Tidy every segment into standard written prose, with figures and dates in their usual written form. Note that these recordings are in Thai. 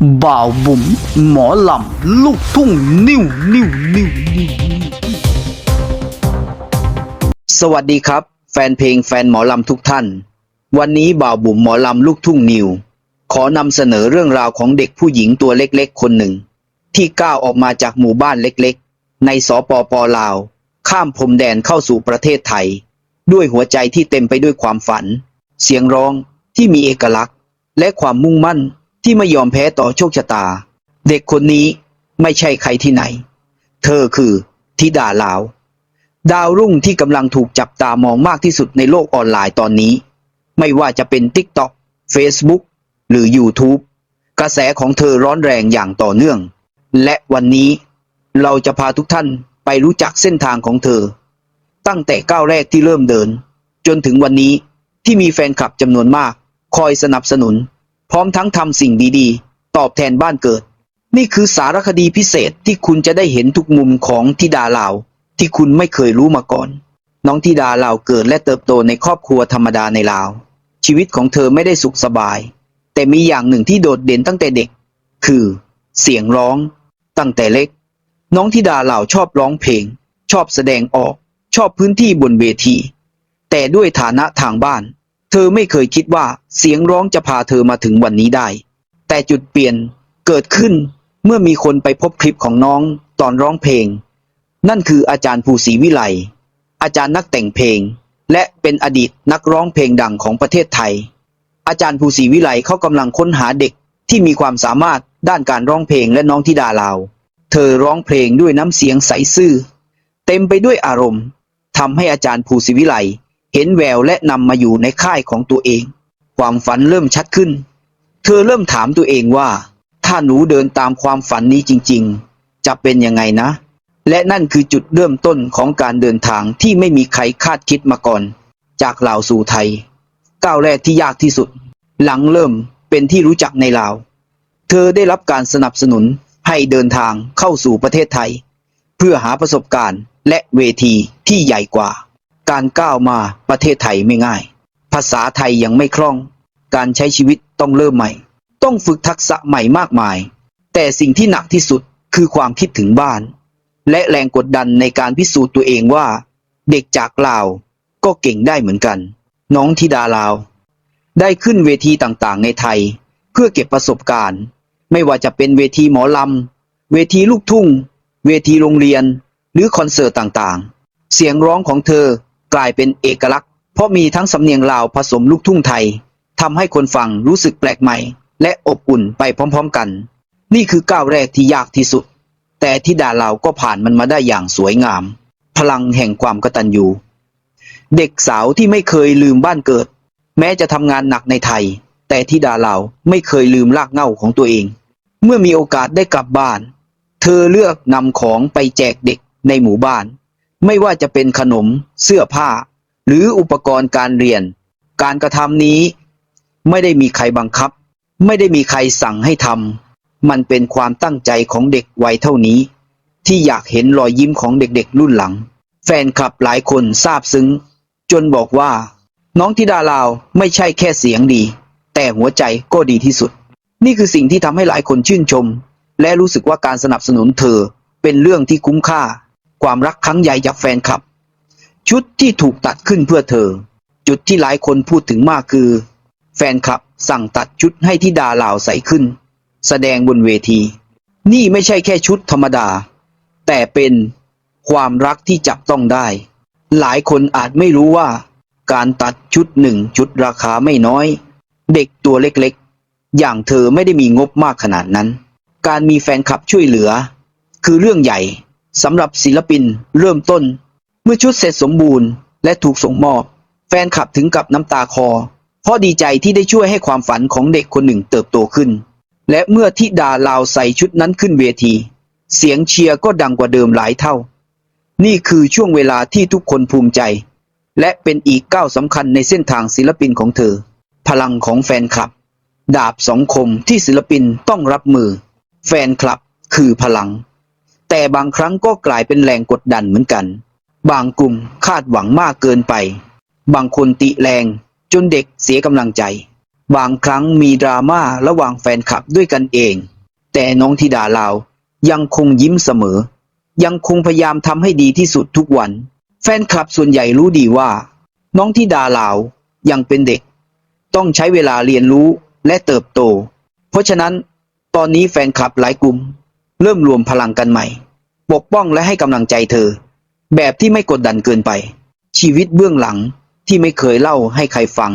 บ่าวบุ๋มหมอลำลูกทุ่งนิ้วสวัสดีครับแฟนเพลงแฟนหมอลำทุกท่านวันนี้บ่าวบุ๋มหมอลำลูกทุ่งนิวขอนำเสนอเรื่องราวของเด็กผู้หญิงตัวเล็กๆคนหนึ่งที่ก้าวออกมาจากหมู่บ้านเล็กๆในสปป.ลาวข้ามพรมแดนเข้าสู่ประเทศไทยด้วยหัวใจที่เต็มไปด้วยความฝันเสียงร้องที่มีเอกลักษณ์และความมุ่งมั่นที่ไม่ยอมแพ้ต่อโชคชะตาเด็กคนนี้ไม่ใช่ใครที่ไหนเธอคือธิดาลาวดาวรุ่งที่กำลังถูกจับตามองมากที่สุดในโลกออนไลน์ตอนนี้ไม่ว่าจะเป็น TikTok Facebook หรือ YouTube กระแสของเธอร้อนแรงอย่างต่อเนื่องและวันนี้เราจะพาทุกท่านไปรู้จักเส้นทางของเธอตั้งแต่ก้าวแรกที่เริ่มเดินจนถึงวันนี้ที่มีแฟนคลับจำนวนมากคอยสนับสนุนพร้อมทั้งทำสิ่งดีๆตอบแทนบ้านเกิดนี่คือสารคดีพิเศษที่คุณจะได้เห็นทุกมุมของธิดาลาวที่คุณไม่เคยรู้มาก่อนน้องธิดาลาวเกิดและเติบโตในครอบครัวธรรมดาในลาวชีวิตของเธอไม่ได้สุขสบายแต่มีอย่างหนึ่งที่โดดเด่นตั้งแต่เด็กคือเสียงร้องตั้งแต่เล็กน้องธิดาลาวชอบร้องเพลงชอบแสดงออกชอบพื้นที่บนเวทีแต่ด้วยฐานะทางบ้านเธอไม่เคยคิดว่าเสียงร้องจะพาเธอมาถึงวันนี้ได้แต่จุดเปลี่ยนเกิดขึ้นเมื่อมีคนไปพบคลิปของน้องตอนร้องเพลงนั่นคืออาจารย์ภูศรีวิไลอาจารย์นักแต่งเพลงและเป็นอดีตนักร้องเพลงดังของประเทศไทยอาจารย์ภูศรีวิไลเขากำลังค้นหาเด็กที่มีความสามารถด้านการร้องเพลงและน้องธิดาลาวเธอร้องเพลงด้วยน้ำเสียงใสซื่อเต็มไปด้วยอารมณ์ทำให้อาจารย์ภูศรีวิไลเห็นแววและนำมาอยู่ในค่ายของตัวเองความฝันเริ่มชัดขึ้นเธอเริ่มถามตัวเองว่าถ้าหนูเดินตามความฝันนี้จริงๆจะเป็นยังไงนะและนั่นคือจุดเริ่มต้นของการเดินทางที่ไม่มีใครคาดคิดมาก่อนจากลาวสู่ไทยก้าวแรกที่ยากที่สุดหลังเริ่มเป็นที่รู้จักในลาวเธอได้รับการสนับสนุนให้เดินทางเข้าสู่ประเทศไทยเพื่อหาประสบการณ์และเวทีที่ใหญ่กว่าการก้าวมาประเทศไทยไม่ง่ายภาษาไทยยังไม่คล่องการใช้ชีวิตต้องเริ่มใหม่ต้องฝึกทักษะใหม่มากมายแต่สิ่งที่หนักที่สุดคือความคิดถึงบ้านและแรงกดดันในการพิสูจน์ตัวเองว่าเด็กจากลาวก็เก่งได้เหมือนกันน้องธิดาลาวได้ขึ้นเวทีต่างๆในไทยเพื่อเก็บประสบการณ์ไม่ว่าจะเป็นเวทีหมอลำเวทีลูกทุ่งเวทีโรงเรียนหรือคอนเสิร์ตต่างๆเสียงร้องของเธอกลายเป็นเอกลักษณ์เพราะมีทั้งสำเนียงลาวผสมลูกทุ่งไทยทำให้คนฟังรู้สึกแปลกใหม่และอบอุ่นไปพร้อมๆกันนี่คือก้าวแรกที่ยากที่สุดแต่ธิดาลาวก็ผ่านมันมาได้อย่างสวยงามพลังแห่งความกตัญญูเด็กสาวที่ไม่เคยลืมบ้านเกิดแม้จะทำงานหนักในไทยแต่ธิดาลาวไม่เคยลืมรากเหง้าของตัวเองเมื่อมีโอกาสได้กลับบ้านเธอเลือกนำของไปแจกเด็กในหมู่บ้านไม่ว่าจะเป็นขนมเสื้อผ้าหรืออุปกรณ์การเรียนการกระทำนี้ไม่ได้มีใครบังคับไม่ได้มีใครสั่งให้ทำมันเป็นความตั้งใจของเด็กวัยเท่านี้ที่อยากเห็นรอยยิ้มของเด็กๆรุ่นหลังแฟนคลับหลายคนซาบซึ้งจนบอกว่าน้องธิดาลาวไม่ใช่แค่เสียงดีแต่หัวใจก็ดีที่สุดนี่คือสิ่งที่ทำให้หลายคนชื่นชมและรู้สึกว่าการสนับสนุนเธอเป็นเรื่องที่คุ้มค่าความรักครั้งใหญ่จากแฟนคลับชุดที่ถูกตัดขึ้นเพื่อเธอจุดที่หลายคนพูดถึงมากคือแฟนคลับสั่งตัดชุดให้ธิดาลาวใส่ขึ้นแสดงบนเวทีนี่ไม่ใช่แค่ชุดธรรมดาแต่เป็นความรักที่จับต้องได้หลายคนอาจไม่รู้ว่าการตัดชุดหนึ่งชุดราคาไม่น้อยเด็กตัวเล็กๆอย่างเธอไม่ได้มีงบมากขนาดนั้นการมีแฟนคลับช่วยเหลือคือเรื่องใหญ่สำหรับศิลปินเริ่มต้นเมื่อชุดเสร็จสมบูรณ์และถูกส่งมอบแฟนคลับถึงกับน้ำตาคลอเพราะดีใจที่ได้ช่วยให้ความฝันของเด็กคนหนึ่งเติบโตขึ้นและเมื่อธิดาลาวใส่ชุดนั้นขึ้นเวทีเสียงเชียร์ก็ดังกว่าเดิมหลายเท่านี่คือช่วงเวลาที่ทุกคนภูมิใจและเป็นอีกก้าวสำคัญในเส้นทางศิลปินของเธอพลังของแฟนคลับดาบสองคมที่ศิลปินต้องรับมือแฟนคลับคือพลังแต่บางครั้งก็กลายเป็นแรงกดดันเหมือนกันบางกลุ่มคาดหวังมากเกินไปบางคนติแรงจนเด็กเสียกำลังใจบางครั้งมีดราม่าระหว่างแฟนคลับด้วยกันเอง แต่น้องธิดาลาวยังคงยิ้มเสมอ ยังคงพยายามทำให้ดีที่สุดทุกวันแฟนคลับส่วนใหญ่รู้ดีว่าน้องธิดาลาวยังเป็นเด็กต้องใช้เวลาเรียนรู้และเติบโตเพราะฉะนั้นตอนนี้แฟนคลับหลายกลุ่มเริ่มรวมพลังกันใหม่ปกป้องและให้กำลังใจเธอแบบที่ไม่กดดันเกินไปชีวิตเบื้องหลังที่ไม่เคยเล่าให้ใครฟัง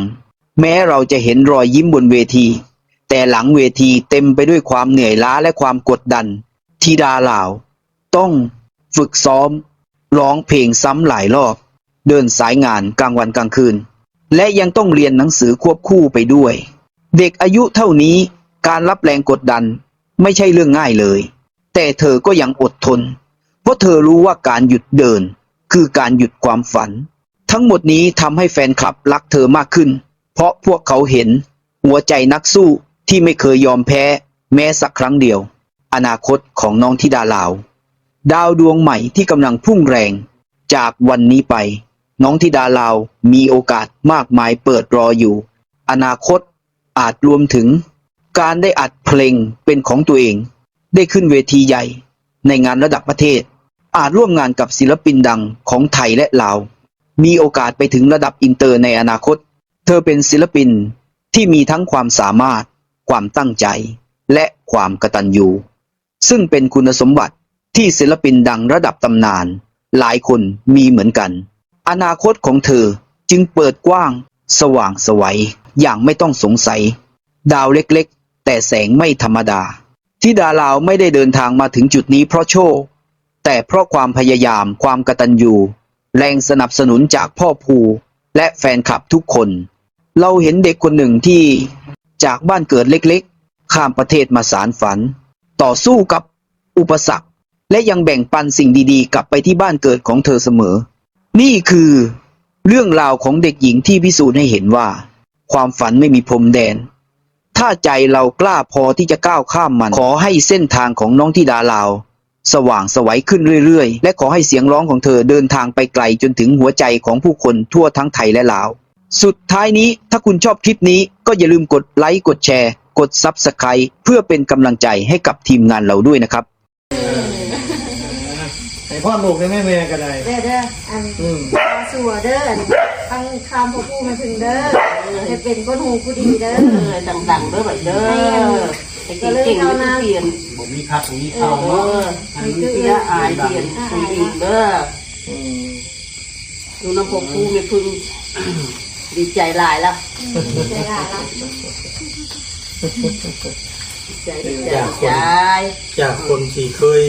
แม้เราจะเห็นรอยยิ้มบนเวทีแต่หลังเวทีเต็มไปด้วยความเหนื่อยล้าและความกดดันธิดาลาวต้องฝึกซ้อมร้องเพลงซ้ำหลายรอบเดินสายงานกลางวันกลางคืนและยังต้องเรียนหนังสือควบคู่ไปด้วยเด็กอายุเท่านี้การรับแรงกดดันไม่ใช่เรื่องง่ายเลยแต่เธอก็ยังอดทนเพราะเธอรู้ว่าการหยุดเดินคือการหยุดความฝันทั้งหมดนี้ทำให้แฟนคลับรักเธอมากขึ้นเพราะพวกเขาเห็นหัวใจนักสู้ที่ไม่เคยยอมแพ้แม้สักครั้งเดียวอนาคตของน้องธิดาลาวดาวดวงใหม่ที่กำลังพุ่งแรงจากวันนี้ไปน้องธิดาลาวมีโอกาสมากมายเปิดรออยู่อนาคตอาจรวมถึงการได้อัดเพลงเป็นของตัวเองได้ขึ้นเวทีใหญ่ในงานระดับประเทศอาจร่วมงานกับศิลปินดังของไทยและลาวมีโอกาสไปถึงระดับอินเตอร์ในอนาคตเธอเป็นศิลปินที่มีทั้งความสามารถความตั้งใจและความกตัญญูซึ่งเป็นคุณสมบัติที่ศิลปินดังระดับตำนานหลายคนมีเหมือนกันอนาคตของเธอจึงเปิดกว้างสว่างไสวอย่างไม่ต้องสงสัยดาวเล็กๆแต่แสงไม่ธรรมดาธิดาลาวไม่ได้เดินทางมาถึงจุดนี้เพราะโชคแต่เพราะความพยายามความกตัญญูแรงสนับสนุนจากพ่อภูและแฟนคลับทุกคนเราเห็นเด็กคนหนึ่งที่จากบ้านเกิดเล็กๆข้ามประเทศมาสานฝันต่อสู้กับอุปสรรคและยังแบ่งปันสิ่งดีๆกลับไปที่บ้านเกิดของเธอเสมอนี่คือเรื่องราวของเด็กหญิงที่พิสูจน์ให้เห็นว่าความฝันไม่มีพรมแดนถ้าใจเรากล้าพอที่จะก้าวข้ามมันขอให้เส้นทางของน้องธิดาลาวสว่างไสวขึ้นเรื่อยๆและขอให้เสียงร้องของเธอเดินทางไปไกลจนถึงหัวใจของผู้คนทั่วทั้งไทยและลาวสุดท้ายนี้ถ้าคุณชอบคลิปนี้ก็อย่าลืมกดไลค์กดแชร์กด Subscribe เพื่อเป็นกำลังใจให้กับทีมงานเราด้วยนะครับให้พ่อลูกได้แม่ก็ได้เด้ออันสัวเด้อตั้งคำพ่อผู้มาถึงเด้อจะเป็นคนหูผู้ดีเด้อดังๆเด้อแบบเด้อเก่งๆเด้อเพียนผมมีคักมีเข้าเนาะมีเสียอายเพียนคุยอีกเด้อดูน้ำพ่อผู้ไม่พึ่งดีใจหลายแล้วใจหลายแล้วใจจากคนที่เคย